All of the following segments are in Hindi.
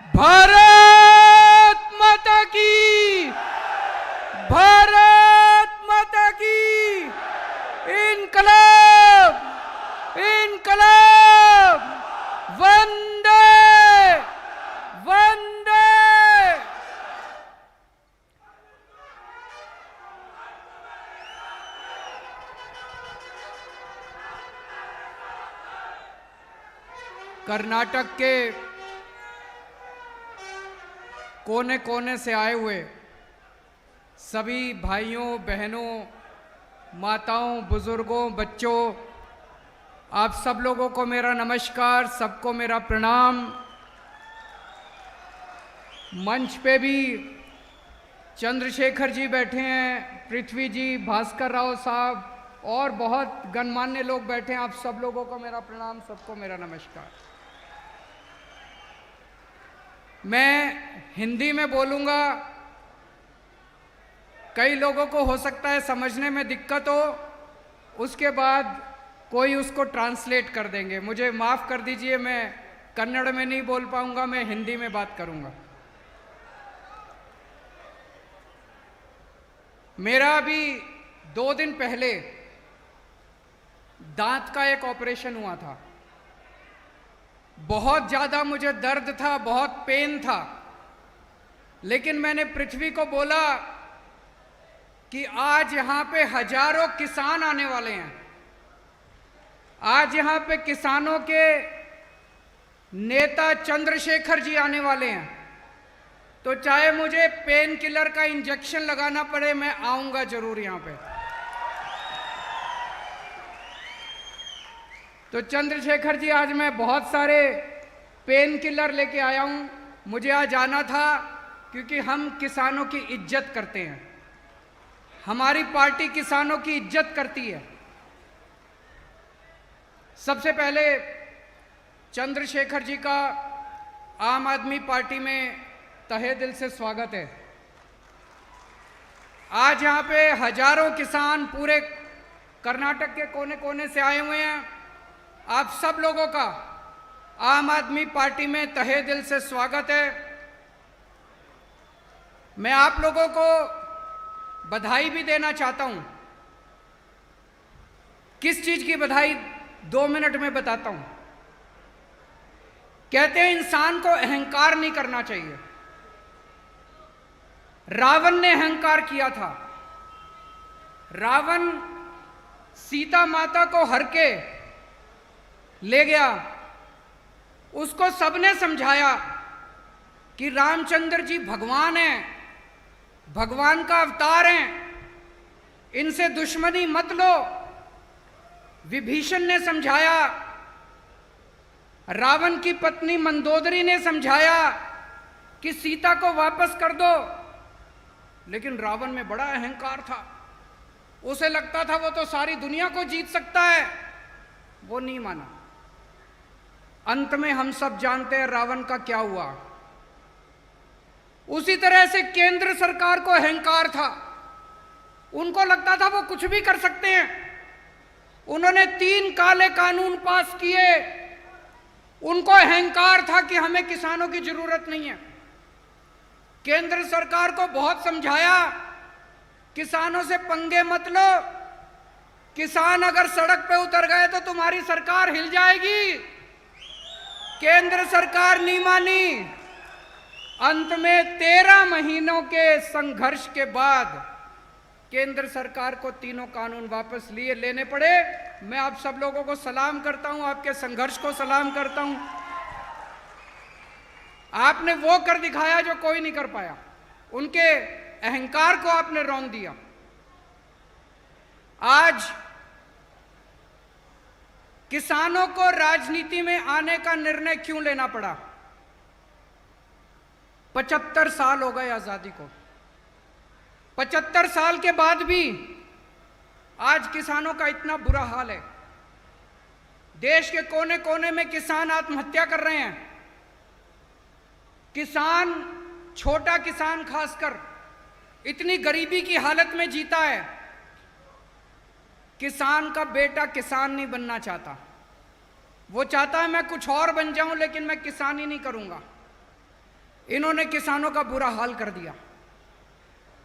भारत माता की, भारत माता की। इनकलाब, इनकलाब, वंदे वंदे। कर्नाटक के कोने कोने से आए हुए सभी भाइयों बहनों, माताओं, बुजुर्गों, बच्चों, आप सब लोगों को मेरा नमस्कार, सबको मेरा प्रणाम। मंच पे भी चंद्रशेखर जी बैठे हैं, पृथ्वी जी, भास्कर राव साहब और बहुत गणमान्य लोग बैठे हैं। आप सब लोगों को मेरा प्रणाम, सबको मेरा नमस्कार। मैं हिंदी में बोलूँगा, कई लोगों को हो सकता है समझने में दिक्कत हो, उसके बाद कोई उसको ट्रांसलेट कर देंगे। मुझे माफ़ कर दीजिए, मैं कन्नड़ में नहीं बोल पाऊँगा, मैं हिंदी में बात करूँगा। मेरा अभी 2 दिन पहले दांत का एक ऑपरेशन हुआ था। बहुत ज़्यादा मुझे दर्द था, बहुत पेन था, लेकिन मैंने पृथ्वी को बोला कि आज यहाँ पे हजारों किसान आने वाले हैं, आज यहाँ पे किसानों के नेता चंद्रशेखर जी आने वाले हैं, तो चाहे मुझे पेन किलर का इंजेक्शन लगाना पड़े, मैं आऊँगा जरूर यहाँ पे। तो चंद्रशेखर जी, आज मैं बहुत सारे पेन किलर लेके आया हूँ। मुझे आज आना था क्योंकि हम किसानों की इज्जत करते हैं, हमारी पार्टी किसानों की इज्जत करती है। सबसे पहले चंद्रशेखर जी का आम आदमी पार्टी में तहे दिल से स्वागत है। आज यहाँ पे हजारों किसान पूरे कर्नाटक के कोने कोने से आए हुए हैं। आप सब लोगों का आम आदमी पार्टी में तहे दिल से स्वागत है। मैं आप लोगों को बधाई भी देना चाहता हूं। किस चीज की बधाई, 2 मिनट में बताता हूं। कहते हैं इंसान को अहंकार नहीं करना चाहिए। रावण ने अहंकार किया था। रावण सीता माता को हर के ले गया, उसको सबने समझाया कि रामचंद्र जी भगवान हैं, भगवान का अवतार हैं, इनसे दुश्मनी मत लो। विभीषण ने समझाया, रावण की पत्नी मंदोदरी ने समझाया कि सीता को वापस कर दो, लेकिन रावण में बड़ा अहंकार था। उसे लगता था वो तो सारी दुनिया को जीत सकता है, वो नहीं माना। अंत में हम सब जानते हैं रावण का क्या हुआ। उसी तरह से केंद्र सरकार को अहंकार था, उनको लगता था वो कुछ भी कर सकते हैं। उन्होंने 3 काले कानून पास किए, उनको अहंकार था कि हमें किसानों की जरूरत नहीं है। केंद्र सरकार को बहुत समझाया, किसानों से पंगे मत लो, किसान अगर सड़क पे उतर गए तो तुम्हारी सरकार हिल जाएगी। केंद्र सरकार नहीं मानी। अंत में 13 महीनों के संघर्ष के बाद केंद्र सरकार को 3 कानून वापस लेने पड़े। मैं आप सब लोगों को सलाम करता हूं, आपके संघर्ष को सलाम करता हूं। आपने वो कर दिखाया जो कोई नहीं कर पाया, उनके अहंकार को आपने रौंद दिया। आज किसानों को राजनीति में आने का निर्णय क्यों लेना पड़ा? 75 साल हो गए आजादी को। 75 साल के बाद भी आज किसानों का इतना बुरा हाल है। देश के कोने कोने में किसान आत्महत्या कर रहे हैं। किसान, छोटा किसान खासकर, इतनी गरीबी की हालत में जीता है। किसान का बेटा किसान नहीं बनना चाहता, वो चाहता है मैं कुछ और बन जाऊं, लेकिन मैं किसान ही नहीं करूंगा। इन्होंने किसानों का बुरा हाल कर दिया।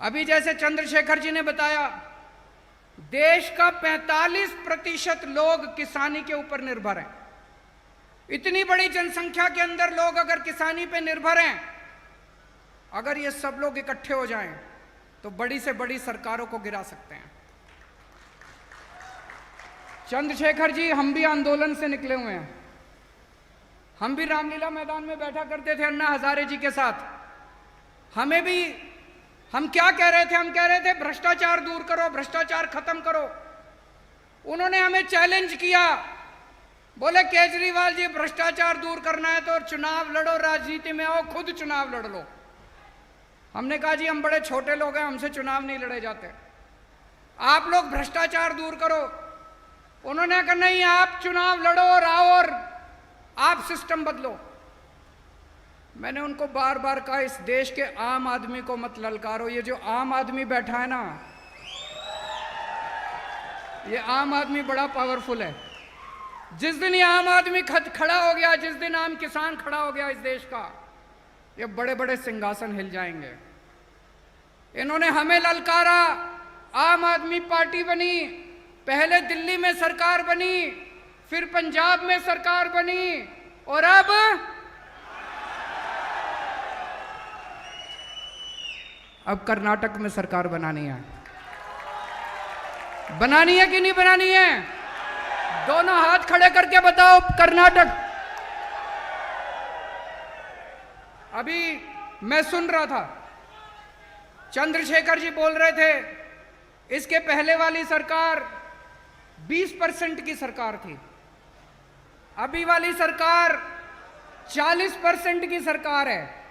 अभी जैसे चंद्रशेखर जी ने बताया, देश का 45% लोग किसानी के ऊपर निर्भर हैं। इतनी बड़ी जनसंख्या के अंदर लोग अगर किसानी पे निर्भर हैं, अगर ये सब लोग इकट्ठे हो जाएं तो बड़ी से बड़ी सरकारों को गिरा सकते हैं। चंद्रशेखर जी, हम भी आंदोलन से निकले हुए हैं। हम भी रामलीला मैदान में बैठा करते थे अन्ना हजारे जी के साथ। हमें भी, हम क्या कह रहे थे? हम कह रहे थे भ्रष्टाचार दूर करो, भ्रष्टाचार खत्म करो। उन्होंने हमें चैलेंज किया, बोले केजरीवाल जी भ्रष्टाचार दूर करना है तो चुनाव लड़ो, राजनीति में आओ, खुद चुनाव लड़ लो। हमने कहा जी हम बड़े छोटे लोग हैं, हमसे चुनाव नहीं लड़े जाते, आप लोग भ्रष्टाचार दूर करो। उन्होंने कहा नहीं, आप चुनाव लड़ो और आओ और आप सिस्टम बदलो। मैंने उनको बार बार कहा, इस देश के आम आदमी को मत ललकारो। ये जो आम आदमी बैठा है ना, ये आम आदमी बड़ा पावरफुल है। जिस दिन ये आम आदमी खड़ा हो गया, जिस दिन आम किसान खड़ा हो गया इस देश का, ये बड़े बड़े सिंहासन हिल जाएंगे। इन्होंने हमें ललकारा, आम आदमी पार्टी बनी, पहले दिल्ली में सरकार बनी, फिर पंजाब में सरकार बनी, और अब कर्नाटक में सरकार बनानी है। बनानी है कि नहीं बनानी है? दोनों हाथ खड़े करके बताओ, कर्नाटक। अभी मैं सुन रहा था, चंद्रशेखर जी बोल रहे थे इसके पहले वाली सरकार 20% की सरकार थी, अभी वाली सरकार 40% की सरकार है,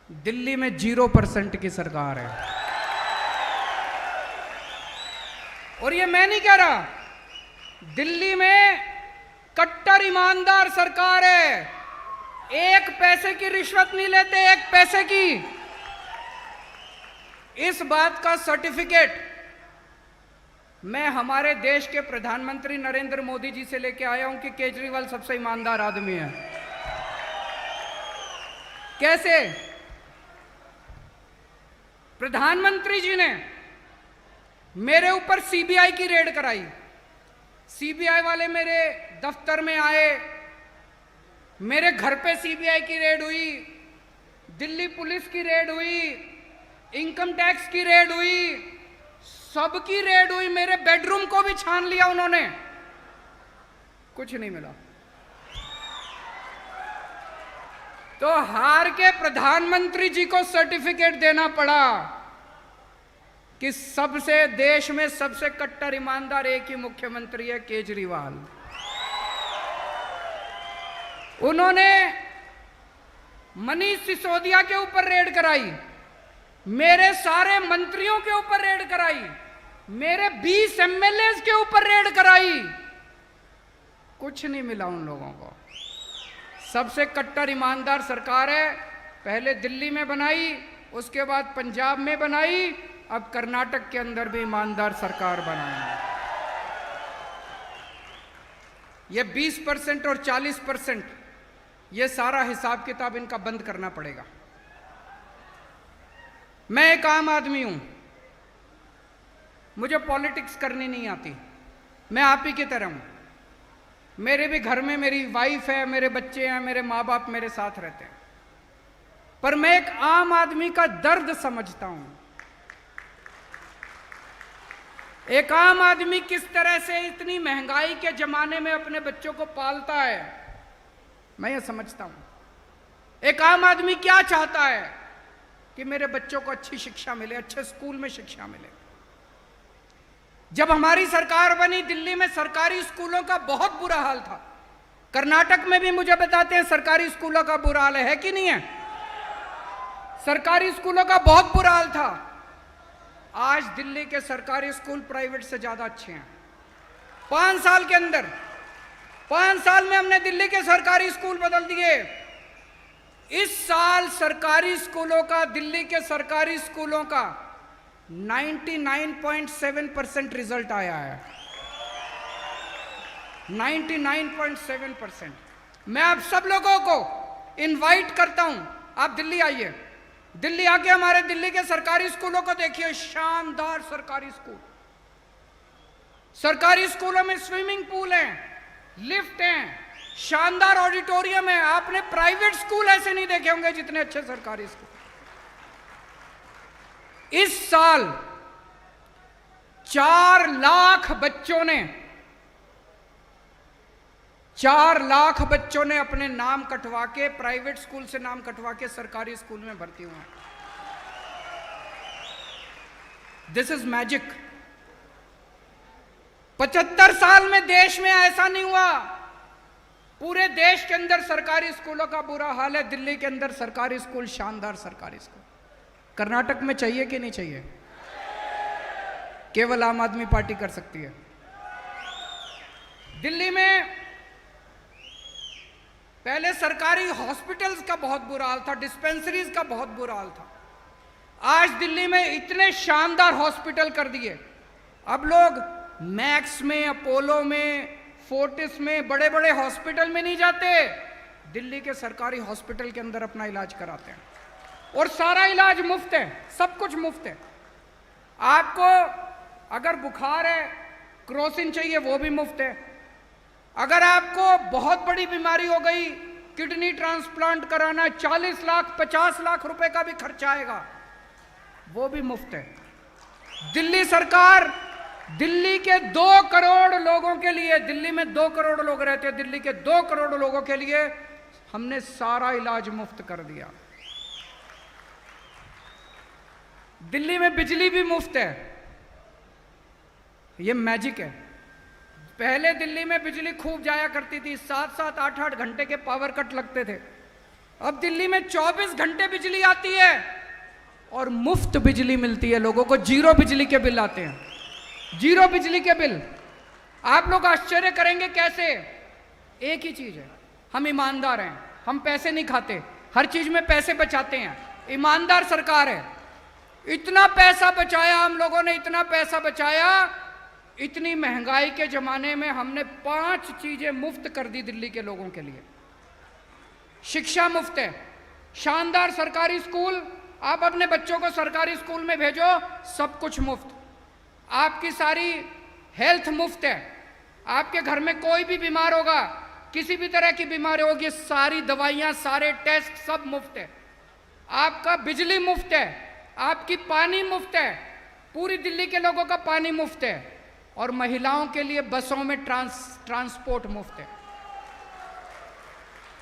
दिल्ली में 0% की सरकार है। और ये मैं नहीं कह रहा, दिल्ली में कट्टर ईमानदार सरकार है, एक पैसे की रिश्वत नहीं लेते, एक पैसे की। इस बात का सर्टिफिकेट मैं हमारे देश के प्रधानमंत्री नरेंद्र मोदी जी से लेके आया हूं कि केजरीवाल सबसे ईमानदार आदमी है। कैसे? प्रधानमंत्री जी ने मेरे ऊपर सीबीआई की रेड कराई। सीबीआई वाले मेरे दफ्तर में आए, मेरे घर पे सीबीआई की रेड हुई, दिल्ली पुलिस की रेड हुई, इनकम टैक्स की रेड हुई, सबकी रेड हुई। मेरे बेडरूम को भी छान लिया उन्होंने, कुछ नहीं मिला। तो हार के प्रधानमंत्री जी को सर्टिफिकेट देना पड़ा कि सबसे, देश में सबसे कट्टर ईमानदार एक ही मुख्यमंत्री है, केजरीवाल। उन्होंने मनीष सिसोदिया के ऊपर रेड कराई, मेरे सारे मंत्रियों के ऊपर रेड कराई, मेरे 20 एमएलए के ऊपर रेड कराई, कुछ नहीं मिला उन लोगों को। सबसे कट्टर ईमानदार सरकार है, पहले दिल्ली में बनाई, उसके बाद पंजाब में बनाई, अब कर्नाटक के अंदर भी ईमानदार सरकार बनाई। ये 20% और 40%, ये सारा हिसाब किताब इनका बंद करना पड़ेगा। मैं एक आम आदमी हूं, मुझे पॉलिटिक्स करनी नहीं आती, मैं आप ही की तरह हूं। मेरे भी घर में मेरी वाइफ है, मेरे बच्चे हैं, मेरे माँ बाप मेरे साथ रहते हैं, पर मैं एक आम आदमी का दर्द समझता हूं। एक आम आदमी किस तरह से इतनी महंगाई के जमाने में अपने बच्चों को पालता है, मैं ये समझता हूं। एक आम आदमी क्या चाहता है कि मेरे बच्चों को अच्छी शिक्षा मिले, अच्छे स्कूल में शिक्षा मिले। जब हमारी सरकार बनी, दिल्ली में सरकारी स्कूलों का बहुत बुरा हाल था। कर्नाटक में भी मुझे बताते हैं सरकारी स्कूलों का बुरा हाल है कि नहीं है? सरकारी स्कूलों का बहुत बुरा हाल था। आज दिल्ली के सरकारी स्कूल प्राइवेट से ज्यादा अच्छे हैं। 5 साल के अंदर, 5 साल में हमने दिल्ली के सरकारी स्कूल बदल दिए। इस साल सरकारी स्कूलों का, दिल्ली के सरकारी स्कूलों का 99.7% रिजल्ट आया है। 99.7%। मैं आप सब लोगों को इनवाइट करता हूं, आप दिल्ली आइए, दिल्ली आके हमारे दिल्ली के सरकारी स्कूलों को देखिए, शानदार सरकारी स्कूल। सरकारी स्कूलों में स्विमिंग पूल है, लिफ्ट हैं, शानदार ऑडिटोरियम है। आपने प्राइवेट स्कूल ऐसे नहीं देखे होंगे जितने अच्छे सरकारी स्कूल। इस साल 4 लाख बच्चों ने 4 लाख बच्चों ने अपने नाम कटवा के, प्राइवेट स्कूल से नाम कटवा के सरकारी स्कूल में भर्ती हुए हैं। This is magic. 75 साल में देश में ऐसा नहीं हुआ। पूरे देश के अंदर सरकारी स्कूलों का बुरा हाल है, दिल्ली के अंदर सरकारी स्कूल, शानदार सरकारी स्कूल। कर्नाटक में चाहिए कि नहीं चाहिए? केवल आम आदमी पार्टी कर सकती है। दिल्ली में पहले सरकारी हॉस्पिटल्स का बहुत बुरा हाल था, डिस्पेंसरीज का बहुत बुरा हाल था। आज दिल्ली में इतने शानदार हॉस्पिटल कर दिए, अब लोग मैक्स में, अपोलो में, फोर्टिस में, बड़े बड़े हॉस्पिटल में नहीं जाते, दिल्ली के सरकारी हॉस्पिटल के अंदर अपना इलाज कराते हैं। और सारा इलाज मुफ्त है, सब कुछ मुफ्त है। आपको अगर बुखार है, क्रोसिन चाहिए, वो भी मुफ्त है। अगर आपको बहुत बड़ी बीमारी हो गई, किडनी ट्रांसप्लांट कराना, 40 लाख 50 लाख रुपए का भी खर्चा आएगा, वो भी मुफ्त है। दिल्ली सरकार दिल्ली के 2 करोड़ लोगों के लिए, दिल्ली में 2 करोड़ लोग रहते हैं, दिल्ली के 2 करोड़ लोगों के लिए हमने सारा इलाज मुफ्त कर दिया। दिल्ली में बिजली भी मुफ्त है, ये मैजिक है। पहले दिल्ली में बिजली खूब जाया करती थी, 7-7 8-8 घंटे के पावर कट लगते थे। अब दिल्ली में 24 घंटे बिजली आती है और मुफ्त बिजली मिलती है लोगों को। 0 बिजली के बिल आते हैं, 0 बिजली के बिल। आप लोग आश्चर्य करेंगे कैसे? एक ही चीज है, हम ईमानदार हैं, हम पैसे नहीं खाते, हर चीज में पैसे बचाते हैं, ईमानदार सरकार है। इतना पैसा बचाया हम लोगों ने, इतना पैसा बचाया, इतनी महंगाई के जमाने में हमने 5 चीजें मुफ्त कर दी दिल्ली के लोगों के लिए। शिक्षा मुफ्त है, शानदार सरकारी स्कूल, आप अपने बच्चों को सरकारी स्कूल में भेजो, सब कुछ मुफ्त। आपकी सारी हेल्थ मुफ्त है। आपके घर में कोई भी बीमार होगा, किसी भी तरह की बीमारी होगी, सारी दवाइयां, सारे टेस्ट सब मुफ्त है। आपका बिजली मुफ्त है, आपकी पानी मुफ्त है, पूरी दिल्ली के लोगों का पानी मुफ्त है। और महिलाओं के लिए बसों में ट्रांसपोर्ट मुफ्त है।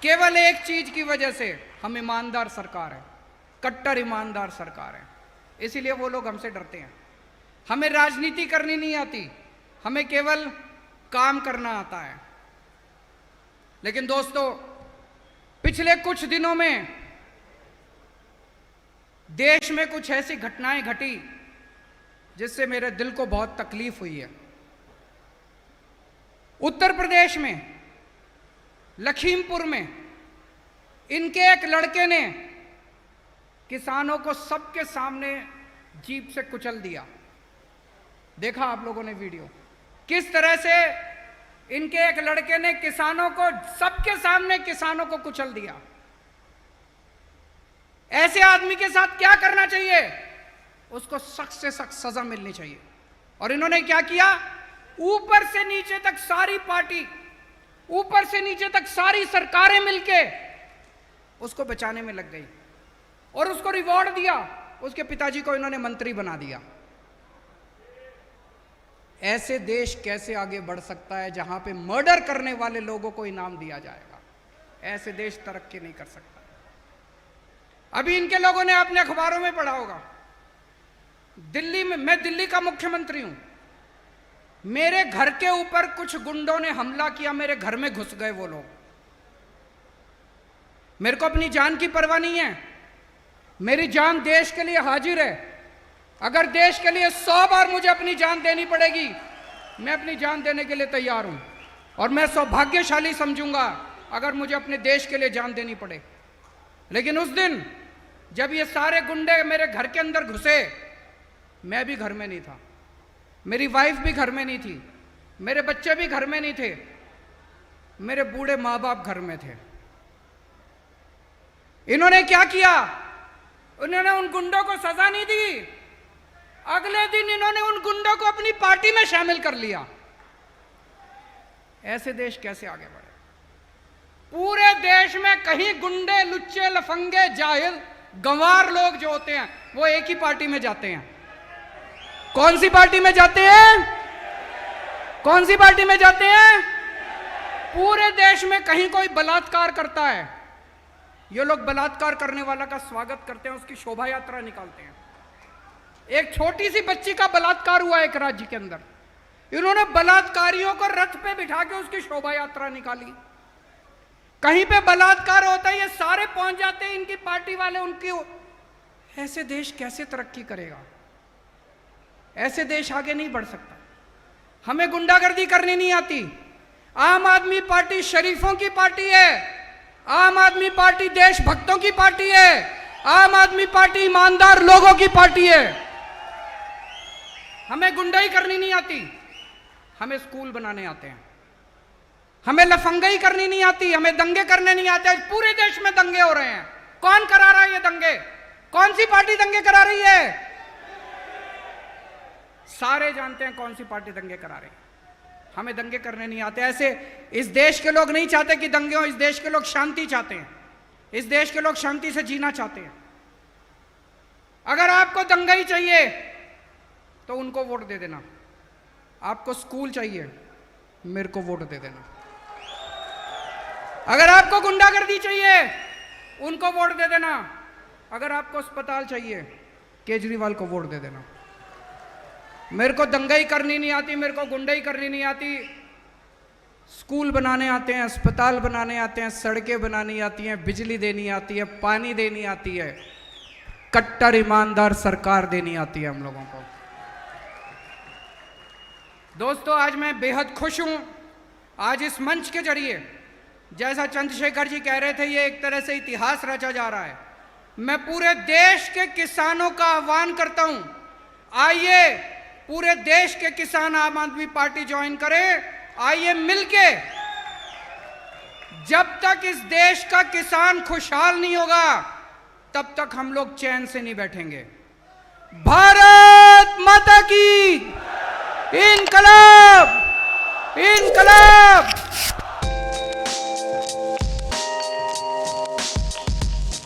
केवल एक चीज की वजह से, हम ईमानदार सरकार है, कट्टर ईमानदार सरकार है, इसीलिए वो लोग हमसे डरते हैं। हमें राजनीति करनी नहीं आती, हमें केवल काम करना आता है। लेकिन दोस्तों, पिछले कुछ दिनों में देश में कुछ ऐसी घटनाएं घटी जिससे मेरे दिल को बहुत तकलीफ हुई है। उत्तर प्रदेश में लखीमपुर में इनके एक लड़के ने किसानों को सबके सामने जीप से कुचल दिया। देखा आप लोगों ने वीडियो, किस तरह से इनके एक लड़के ने किसानों को, सबके सामने किसानों को कुचल दिया। ऐसे आदमी के साथ क्या करना चाहिए? उसको सख्त से सख्त सजा मिलनी चाहिए। और इन्होंने क्या किया? ऊपर से नीचे तक सारी पार्टी, ऊपर से नीचे तक सारी सरकारें मिलके उसको बचाने में लग गई और उसको रिवॉर्ड दिया। उसके पिताजी को इन्होंने मंत्री बना दिया। ऐसे देश कैसे आगे बढ़ सकता है जहां पे मर्डर करने वाले लोगों को इनाम दिया जाएगा? ऐसे देश तरक्की नहीं कर सकता। अभी इनके लोगों ने अपने अखबारों में पढ़ा होगा, दिल्ली में, मैं दिल्ली का मुख्यमंत्री हूं, मेरे घर के ऊपर कुछ गुंडों ने हमला किया, मेरे घर में घुस गए वो लोग। मेरे को अपनी जान की परवाह नहीं है, मेरी जान देश के लिए हाजिर है। अगर देश के लिए 100 बार मुझे अपनी जान देनी पड़ेगी, मैं अपनी जान देने के लिए तैयार हूं। और मैं सौभाग्यशाली समझूंगा अगर मुझे अपने देश के लिए जान देनी पड़े। लेकिन उस दिन जब ये सारे गुंडे मेरे घर के अंदर घुसे, मैं भी घर में नहीं था, मेरी वाइफ भी घर में नहीं थी, मेरे बच्चे भी घर में नहीं थे, मेरे बूढ़े माँ बाप घर में थे। इन्होंने क्या किया? उन्होंने उन गुंडों को सजा नहीं दी, अगले दिन इन्होंने उन गुंडों को अपनी पार्टी में शामिल कर लिया। ऐसे देश कैसे आगे बढ़े? पूरे देश में कहीं गुंडे, लुच्चे, लफंगे, जाहिल, गंवार लोग जो होते हैं वो एक ही पार्टी में जाते हैं। कौन सी पार्टी में जाते हैं? कौन सी पार्टी में जाते हैं? पूरे देश में कहीं कोई बलात्कार करता है, ये लोग बलात्कार करने वाला का स्वागत करते हैं, उसकी शोभा यात्रा निकालते हैं। एक छोटी सी बच्ची का बलात्कार हुआ एक राज्य के अंदर, इन्होंने बलात्कारियों को रथ पे बिठा के उसकी शोभा यात्रा निकाली। कहीं पे बलात्कार होता है, ये सारे पहुंच जाते हैं इनकी पार्टी वाले उनकी। ऐसे देश कैसे तरक्की करेगा? ऐसे देश आगे नहीं बढ़ सकता। हमें गुंडागर्दी करनी नहीं आती। आम आदमी पार्टी शरीफों की पार्टी है, आम आदमी पार्टी देशभक्तों की पार्टी है, आम आदमी पार्टी ईमानदार लोगों की पार्टी है। हमें गुंडाई करनी नहीं आती, हमें स्कूल बनाने आते हैं। हमें लफंगाई करनी नहीं आती, हमें दंगे करने नहीं आते। पूरे देश में दंगे हो रहे हैं, कौन करा रहा है ये दंगे? कौन सी पार्टी दंगे करा रही है? सारे जानते हैं कौन सी पार्टी दंगे करा रही है। हमें दंगे करने नहीं आते। ऐसे इस देश के लोग नहीं चाहते कि दंगे हो, इस देश के लोग शांति चाहते हैं, इस देश के लोग शांति से जीना चाहते हैं। अगर आपको दंगाई चाहिए तो उनको वोट दे देना, आपको स्कूल चाहिए मेरे को वोट दे देना, अगर आपको गुंडागर्दी चाहिए उनको वोट दे देना, अगर आपको अस्पताल चाहिए केजरीवाल को वोट दे देना। मेरे को दंगाई करनी नहीं आती, मेरे को गुंडाई करनी नहीं आती। स्कूल बनाने आते हैं, अस्पताल बनाने आते हैं, सड़कें बनानी आती हैं, बिजली देनी आती है, पानी देनी आती है, कट्टर ईमानदार सरकार देनी आती है हम लोगों को। दोस्तों, आज मैं बेहद खुश हूं। आज इस मंच के जरिए, जैसा चंद्रशेखर जी कह रहे थे, ये एक तरह से इतिहास रचा जा रहा है। मैं पूरे देश के किसानों का आह्वान करता हूं, आइए पूरे देश के किसान आम आदमी पार्टी ज्वाइन करें। आइए मिलके, जब तक इस देश का किसान खुशहाल नहीं होगा तब तक हम लोग चैन से नहीं बैठेंगे। भारत माता की इनकलाब, इनकलाब।